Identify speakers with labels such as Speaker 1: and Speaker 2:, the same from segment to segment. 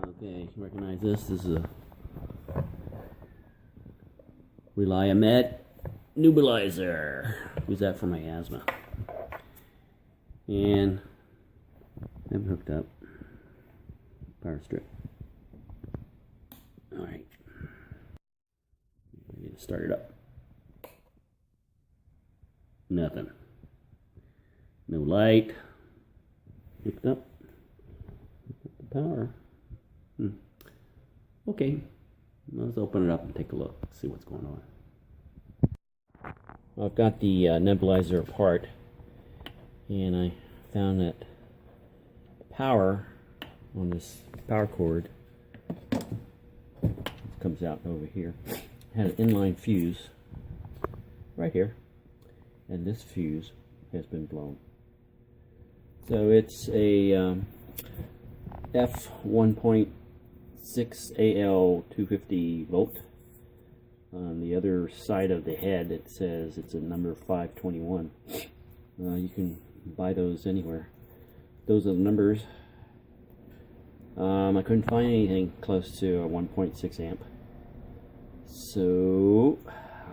Speaker 1: Okay, recognize this. This is a ReliaMed Nebulizer. Use that for my asthma. And I'm hooked up. Power strip. Alright. Ready to start it up. Nothing. No light. Hooked up. The power. Okay. Let's open it up and take a look. See what's going on. I've got the nebulizer apart, and I found that the power on this power cord comes out over here. Had an inline fuse right here, and this fuse has been blown. So it's a F1.6 AL 250 volt. On the other side of the head it says it's a number 521. You can buy those anywhere. Those are the numbers. I couldn't find anything close to a 1.6 amp, so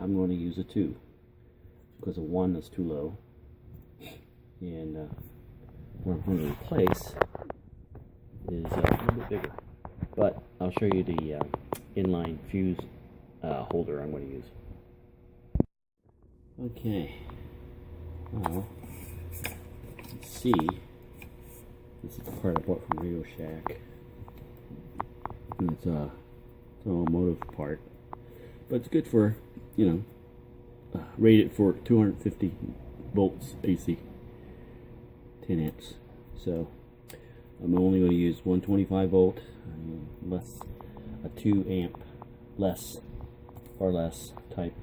Speaker 1: I'm going to use a 2 because a 1 is too low, and what I'm going to replace is a little bit bigger, but I'll show you the inline fuse holder I'm going to use. Okay, well, let's see. This is the part I bought from Radio Shack. And it's an automotive part, but it's good for, you know, rated for 250 volts AC, 10 amps. So I'm only going to use 125 volt, less a 2 amp, less or less type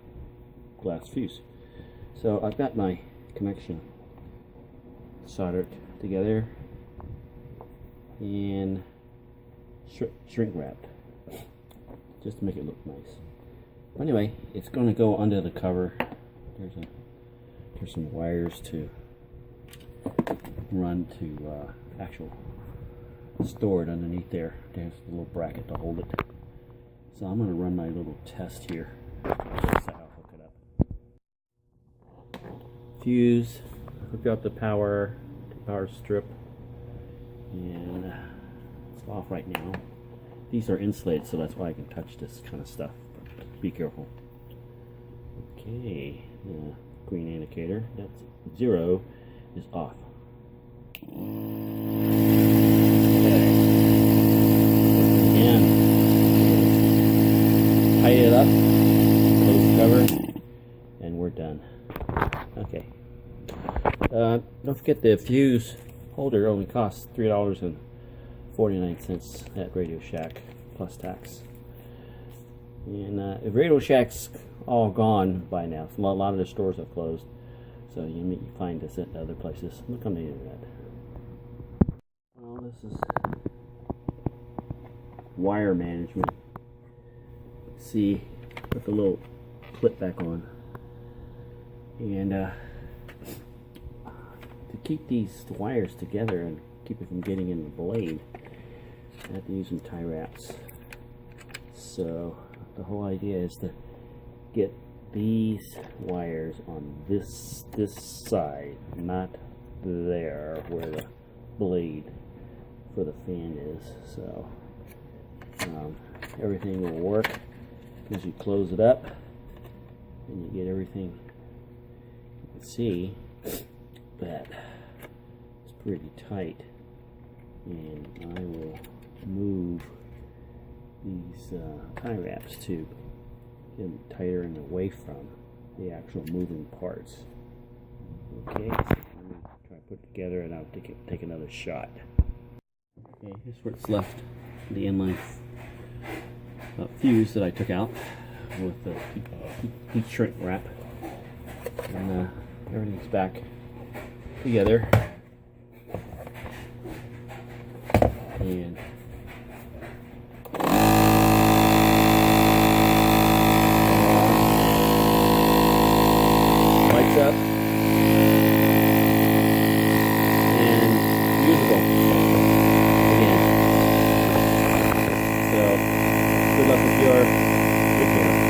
Speaker 1: glass fuse. So I've got my connection soldered together and shrink wrapped just to make it look nice. Anyway, it's going to go under the cover. There's some wires to run to actual store it underneath there. There's a little bracket to hold it. So I'm going to run my little test here. That's how I'll hook it up. Fuse, hook up the power strip, and it's off right now. These are insulated, so that's why I can touch this kind of stuff. But be careful. Okay, the green indicator, that's 0, is off. Again, tighten it up, close the cover, and we're done. Okay. Don't forget the fuse holder only costs $3.49 at Radio Shack plus tax. And if Radio Shack's all gone by now, a lot of the stores have closed, so you find this at other places. Look on the internet. Well, this is wire management. See, put the little clip back on, and to keep these wires together and keep it from getting in the blade, I have to use some tie wraps. So the whole idea is to get these wires on this side, not there where the blade for the fan is. So everything will work as you close it up and you get everything. You can see that it's pretty tight, and I will move these tie wraps to get them tighter and away from the actual moving parts. Okay, so let me try to put it together, and I'll take another shot. Okay, here's what's left, the inline fuse that I took out with the heat shrink wrap, and everything's back together, and lights up and usable again. if you are. Take care.